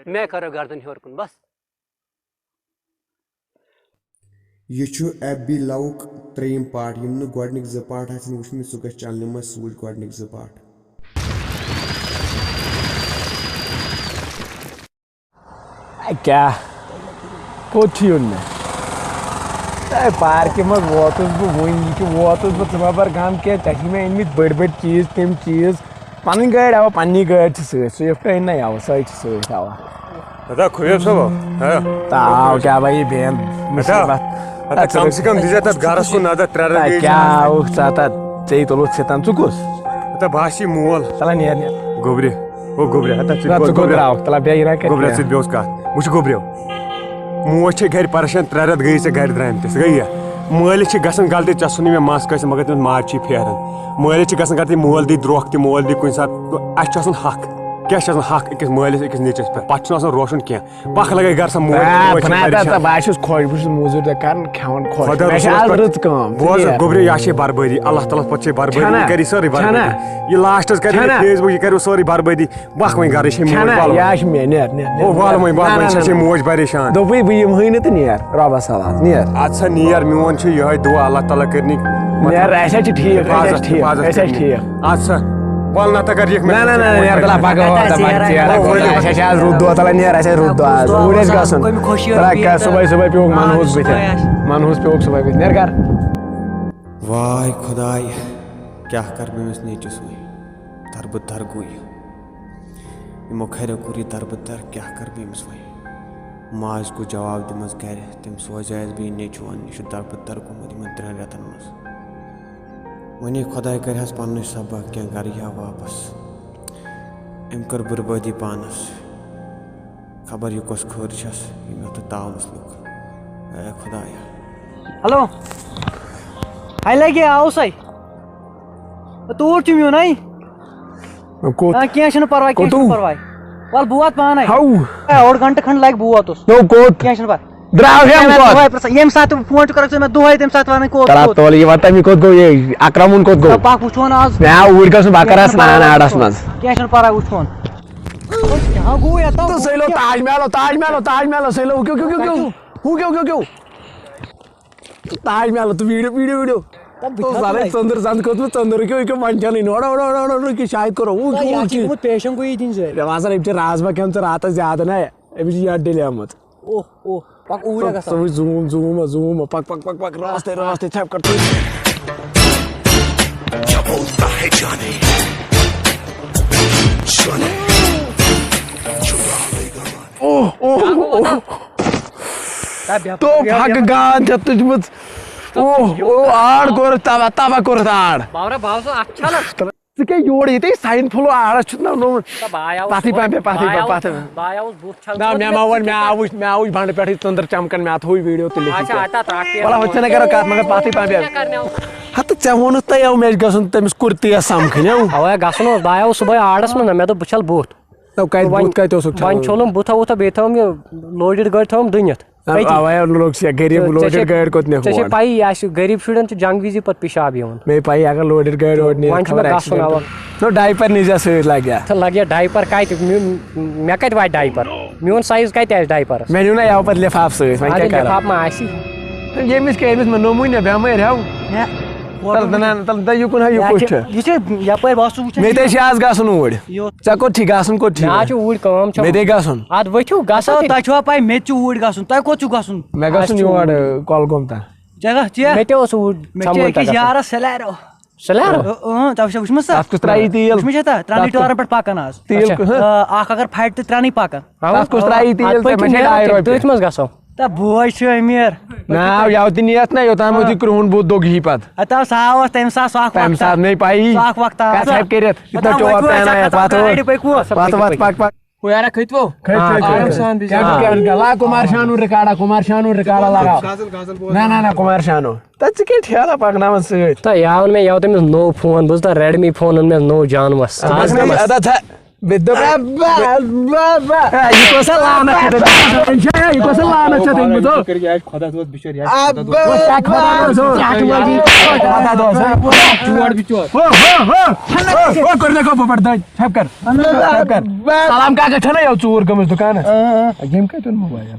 میں کرو گردن ہیور کن بس یہ ایف بی لوک تریم پارٹ یم نہ گۄڈنِک زٕ پارٹ آسن وٕچھمٕتۍ سُہ گژھِ چنلہِ منٛز سوٗزۍ گۄڈنِک زٕ پارٹ کیا کوٚت چھُ یُن مےٚ پارکہِ منٛز ووتُس بہٕ وٕنۍ یہِ کہِ ووتُس بہٕ ژٕ مہ بر غم کینٛہہ ژےٚ چھِ مےٚ أنۍ مٕتۍ بٔڑۍ بٔڑۍ چیٖز تِم چیٖز پنٕنۍ گٲڑۍ اوا پننی گٲڑۍ چھِ سۭتۍ سوِفٹ أنۍ نہ اوا سۄے چھِ سۭتۍ اوا خوب صٲب تاو کیٛاہ بھایی بیٚہن مُصیٖبت کم سے کم دیٖزِ تتھ گرس کُن نظر ترٛےٚ رٮ۪تھ کیٛاہ آوُکھ ژٕ تتھ ژےٚ تُلُتھ سِتن ژٕ کُس بہٕ چھی مول تلا نیر نیر گوٚبرِ او گوٚبرِ ژٕ کوٚت درٛاوُکھ تلا بیٚیہِ نہ گوٚبرٮ۪س سۭتۍ بیوٗس کتھ وٕچھ گوٚبریو موج چھے گرِ پریشان 3 رٮ۪تھ گٔیی ژےٚ گرِ درٛامتِس گٔییا مٲلِس چھِ گژھان غلطی ژےٚ ژھُنُے مےٚ مس کٲنٛسہِ مگر تٔمِس ماجہِ چھی پھیران مٲلِس چھِ گژھان غلطی مول دی دھوکہٕ تہِ مول دی کُنہِ ساتہٕ اَسہِ چھُ آسان حق کیٛاہ چھُ آسان حق أکِس مٲلِس أکِس نیٚچوِس پٮ۪ٹھ پتہٕ چھُنہٕ آسان روشُن کینٛہہ پکھ لگے گرٕ سا بہٕ چھُس خۄش بہٕ چھُس موٚزوٗرۍ دۄہ کران کھٮ۪وان خۄش رٕژ کٲم بوز گوٚبرِ یہِ چھے بربٲدی اللہ تعالیٰ پتہٕ چھے بربٲدی یہِ کری سٲرٕے بربٲدی یہِ لاسٹس کرِ فیس بُک یہِ کرِ سٲرٕے بربٲدی بکھ وۄنۍ گرٕ یہِ چھے موج وَل وۄنۍ ژےٚ چھے موج پریشان دوٚپُے بہٕ یِمہٕے نہٕ تہٕ نیر رۄبس حوال نیر ادٕ سا نیر میون چھُ یِہوے دُعا اللہ تعالیٰ کٔرنی نیر اَسہِ حظ چھِ ٹھیٖک اد سا وَل نتہٕ اگر یِکھ نیر تلا پگہہ اَسہِ چھِ آز رُت دۄہ تلا نیر اَسہِ رُت دۄہ آز اوٗرۍ آسہِ گژھُن صُبحٲے صُبحٲے پیوٚوُکھ منہوٗس پیوٚوُکھ صُبحٲے بٕتھِ نیر گرٕ واے خۄداے کیٛاہ کَرٕ بہٕ أمِس نیٚچوِس وۄنۍ دربٕدر گوٚو یہِ یِمو کھریو کوٚر یہِ دربٕدر کیٛاہ کَرٕ بہٕ أمِس وۄنۍ ماجہِ گوٚو جواب دِمَس گرِ تٔمۍ سوزیویَس بہٕ یہِ نیٚچوٗوَن یہِ چھُ دربٕدر گوٚمُت یِمن 3 رٮ۪تن منٛز وۄنۍ خۄداے کَرِہَس پنٛنُے سبق کینٛہہ گرٕ یا واپس أمۍ کٔر بربٲدی پانس خبر یہِ کۄس خٲر چھس ییٚمۍ یَتھ تاوَس لوٚگ اے خۄدایا ہلو ہاے لگے آو سَے توٗرۍ چھُم یُن ہاے کینٛہہ چھُنہٕ پرواے کینٛہہ چھُنہٕ پرواے وَلہٕ بہٕ واتہٕ پانے 1 گنٹہٕ کھنٛڈ لگہِ بہٕ ووتُس کینٛہہ چھُنہٕ پرواے ییٚمہِ ساتہٕ ژٕ فون چھُ کران ژٕ مےٚ دۄہے تَمہِ ساتہٕ وَنٕے کوٚت اکرمُن کوٚت گوٚو پکھ وٕچھون آز مےٚ آو اوٗرۍ گژھُن بہٕ کرٕ سرٛان آڑس منٛز کینٛہہ چھُنہٕ پرواے وٕچھون تاج محل تاج محل تاج محل تاج محل تہٕ ویٖڈیو ژٔنٛدٕر زنٛد کھٔژمٕژ ژٔنٛدٕر ہیٚکِو منٛچھنٕے نوڑ شاید کوٚر پیشن گوٚو یہِ دِنۍ ضٲلۍ مےٚ باسان أمۍ چھِ رازما کھٮ۪مژٕ راتس زیادٕ نا أمِس چھِ یتھ ڈلیمٕژ زوٗم پک راستے ژھٮ۪پ کر گاڈ ژےٚ تُجمٕژ آڑ کوٚرُتھ تباہ کوٚرُتھ آڑ ژٕ کیٛاہ یور ییٚتے ساین فُلو آڑس چھُتھ نہ نومُت پتھٕے پہم نہ مےٚ ما ووٚن مےٚ آو وٕچھ بنٛڈٕ پٮ۪ٹھٕے ژٔنٛدٕر چمکان مےٚ تھوٚو ویٖڈیو تُلِتھ وَلہٕ ہُتھ چھِنہ کرو کتھ مگر پتھٕے پہم ہتہٕ ژےٚ ووٚنُتھ تۄہہِ مےٚ چھُ گژھُن تٔمِس کُرتِیَس سمکھٕنۍ اَوے گژھُن اوس بہٕ آیاوُس صُبحٲے آڑس منٛز نہ مےٚ دوٚپ بہٕ چھَلہٕ بُتھ کتہِ اوسُکھ وۄنۍ چھوٚلُم بُتھا وُتھا بیٚیہِ تھٲوٕم یہِ لوڈِڈ گٲڑۍ تھٲوٕم دٕنِتھ لوٚگ غریٖب لوڈِڈ گٲڑۍ کوٚت نِکھ ژےٚ چھے پَیی یہِ آسہِ غریٖب شُرٮ۪ن چھُ جنٛگ وِزِ پتہٕ پِشاب یِوان مےٚ پَیی اگر لوڈِڈ گٲڑۍ اورٕ وۄنۍ چھُ مےٚ گژھُن اَوا ڈایپر نیٖزِ سۭتۍ لگہِ لگہِ ڈایپر کتہِ مےٚ کتہِ واتہِ ڈایپر میون سایز کتہِ آسہِ ڈایپرس مےٚ نیوٗ نہ یَوٕ پتہٕ لِفاف سۭتۍ وۄنۍ کیٛاہ کرٕ لِفاف ما آسہِ ییٚمِس کیٛاہ أمِس مےٚ نوٚمُے نہ بٮ۪مٲرۍ ہٮ۪و یُکُن ہا یہِ کُس چھُ مےٚ تے چھِ آز گژھُن اوٗرۍ ژےٚ کوٚت چھی گژھُن کوٚت چھی مےٚ چھُ اوٗرۍ کٲم مےٚ تے گژھُن ادٕ ؤتھِو گژھو تۄہہِ چھُوا پاے مےٚ تہِ چھُ اوٗرۍ گژھُن تۄہہِ کوٚت چھُ گژھُن مےٚ گژھُن یور کۄلگوم تام مےٚ تہِ اوس اوٗرۍ یارس سلیرو تتھ کُس ترٛایی تیٖل پٮ۪ٹھ پکان آز اکھ اگر پھٹہِ تہٕ 3 پکان تتھ کُس ترٛایی تیٖل تٔتھۍ منٛز گژھو بوے چھُ أمیٖر ناو یَوٕ تہِ نِیَتھ نہ یوٚتام یُتھُے کرٛہُن بُتھ دوٚگ یی پتہٕ ہتا ساو تمہِ ساتہٕ تمہِ ساتہٕ مے پَیی کٔرِتھ کُمار شانو رِکاڈا لگاو نہ کُمار شانو تتہِ ژٕ کیٛاہ ٹھیلا پکناوان سۭتۍ یہِ آو نہٕ مےٚ یَوٕ تٔمِس نوٚو فون بہٕ چھُس دپان ریڈمی فون اوٚن مےٚ نوٚو جانوس سلام کا ژور گٔمٕژ دُکانس ییٚمۍ کتہِ موبایل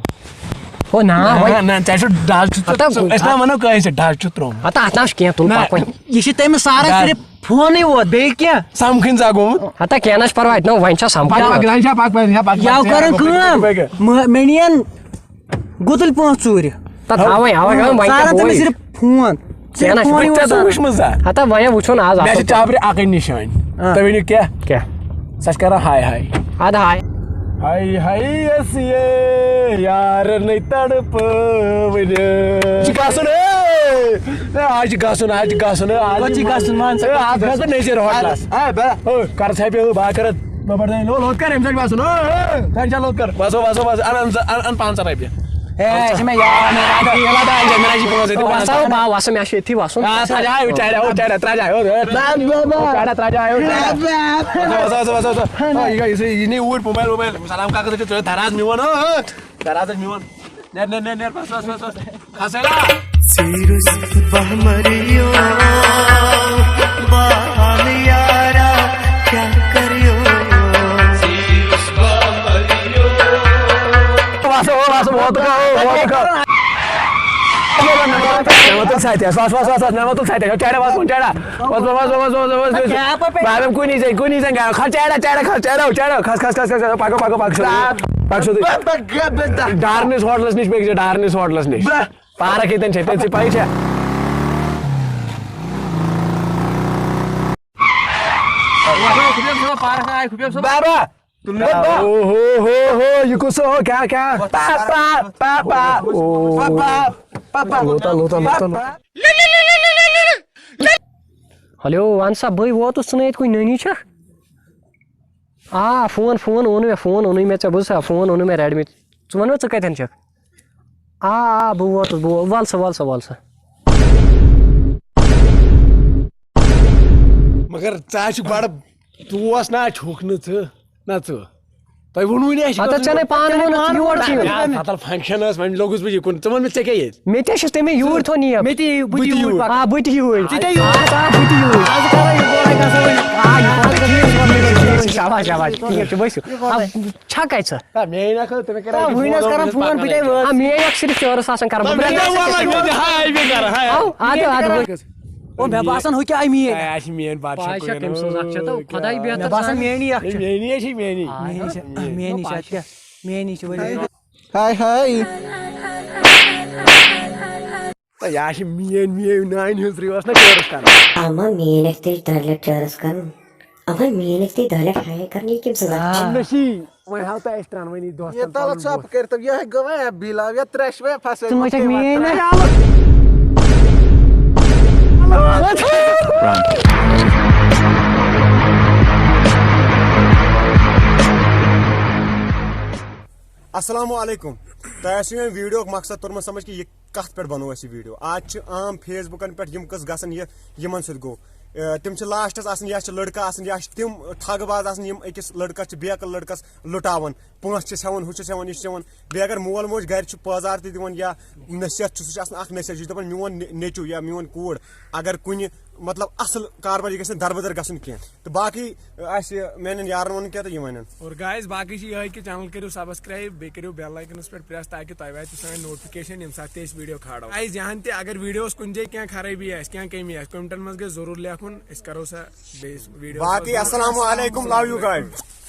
یہ تمس سارا صرف فون بیٚیہِ کینٛہہ سمکھٕنۍ سا گوٚمُت ہتا کینٛہہ نہ پرواے نو وۄنۍ چھا سمکھان یو کرن کٲم مےٚ نِین گُتٕلۍ 5 ژوٗرِ تھاوٕنۍ اَوے سارا تٔمِس صرف فون ہتا وۄنۍ وٕچھُن آز مےٚ چھِ چابرِ اکٕے نِشٲنۍ تُہۍ ؤنِو کیٛاہ سۄ چھِ کران ہاے ہاے اد ہاے ہاے ہاے یارنٕے تڑپٲوٕنۍ گژھُن آز چھُ گژھُن نٔزیٖر ہوٹلس کر ژھپہِ بہٕ کرٕ لوٚت کر أمۍ سۭتۍ وسُن لوٚت کر وسو ان 500 رۄپیہِ وسا مےٚ چھُ ییٚتھی وسُن یہِ نی اوٗرۍ موبایل سلام کاکس چھُ دراز میون دراز میون نیر بس کھسے کُنی زن ڈارنس ہوٹلس نش بیٚکہِ جایہِ ڈارنس ہوٹلس نش پارک ییٚتٮ۪ن چھِ تیٚلہِ ژےٚ پاے چھا بابا یہ کس ہلو ون سا بھائی ووتُس ژٕ نٔیِتھ کُنہِ نٔنی چھکھ فون اوٚن مےٚ ژےٚ بوٗز سا فون اوٚن مےٚ ریڈمی ژٕ وَن مےٚ ژٕ کتٮ۪ن چھکھ بہٕ ووتُس وَل سا مگر ژٕ چھُکھ بڑٕ دوس نا چھُکھ نہٕ ژٕ نہ ژٕ تۄہہِ ووٚنوُے نہٕ ژےٚ پانہٕ ووٚنُتھ یور چھِ بدل فنکشن ٲس وۄنۍ لوٚگُس بہٕ یِکُن ژٕ وَن مےٚ ژےٚ کیٛاہ ییٚتہِ مےٚ تہِ چھُس تٔمۍ یوٗرۍ تھوٚو نیب بہٕ تہِ یوٗرۍ شاباش ٹھیٖک چھُ ؤسِو چھا کتہِ ژٕ میٲنۍ اکھ صرف چٲرٕس آسان کران مےٚ باسان ہُہ کیٛاہ میٲنۍ میٲنۍ خۄداے بہتر باسان میٲنی اکھ چھِ میٲنی چھِ میٲنی میٲنی چھِ کیٛاہ میٲنی چھِ یا چھِ میٲنۍ نانہِ ہٕنٛز ٲس نا چٲرٕس کران اما میٲنۍ تہِ 10 لَٹہِ چٲرٕس کرُن اما میٲنۍ تہِ 10 لَٹہِ ہاے کرٕنۍ یہِ کٔمۍ سٕنٛز وۄنۍ ہاو تۄہہِ اَسہِ ترٛنوٕنی دوستن ژٕ ما چھکھ میٲنۍ السلام علیکم تۄہہِ آسِوٕ وۄنۍ ویٖڈیو مقصد توٚرمُت سمجھ کہِ یہِ کتھ پٮ۪ٹھ بنوو اَسہِ یہِ ویٖڈیو آز چھِ عام فیس بُکن پٮ۪ٹھ یِم قٕصہٕ گژھان یِمن سۭتۍ گوٚو تِم چھِ لاسٹس آسان یا چھِ لڑکہٕ آسان یا چھِ تِم ٹھگ باز آسان یِم أکِس لڑکس چھِ بیٚکہِ لڑکس لُٹاوان پونٛسہٕ چھِس ہٮ۪وان ہُہ چھِس ہٮ۪وان یہِ چھُس ہٮ۪وان بیٚیہِ اگر مول موج گرِ چھُ پٲزار تہِ دِوان یا نصیحت چھُ سُہ چھُ آسان اکھ نصیحت یہِ چھُ دپان میون نیٚچوٗ یا میون کوٗر اگر کُنہِ مطلب اصل کاربار یہِ گژھِ نہٕ دربدر گژھُن کینٛہہ تہٕ باقٕے آسہِ میانٮ۪ن یارن ونُن کینٛہہ تہٕ یہِ ونن اور گایز باقٕے چھِ یِہوٚے کہِ چینل کٔرِو سبسکرایب بیٚیہِ کٔرِو بیل آیکنس پٮ۪ٹھ پریس تاکہِ تۄہہِ واتہِ سٲنۍ نوٹفکیشن ییٚمہِ ساتہٕ تہِ أسۍ ویٖڈیو کھالو گایز یہن تہِ اگر ویٖڈیوس کُنہِ جایہِ کینٛہہ خرٲبی آسہِ کینٛہہ کٔمی آسہِ کومنٹن منٛز گژھِ ضروٗر لیکھُن أسۍ کرو سۄ بیٚیہِ ویٖڈیو باقٕے السلام علیکم لو یوٗ گایز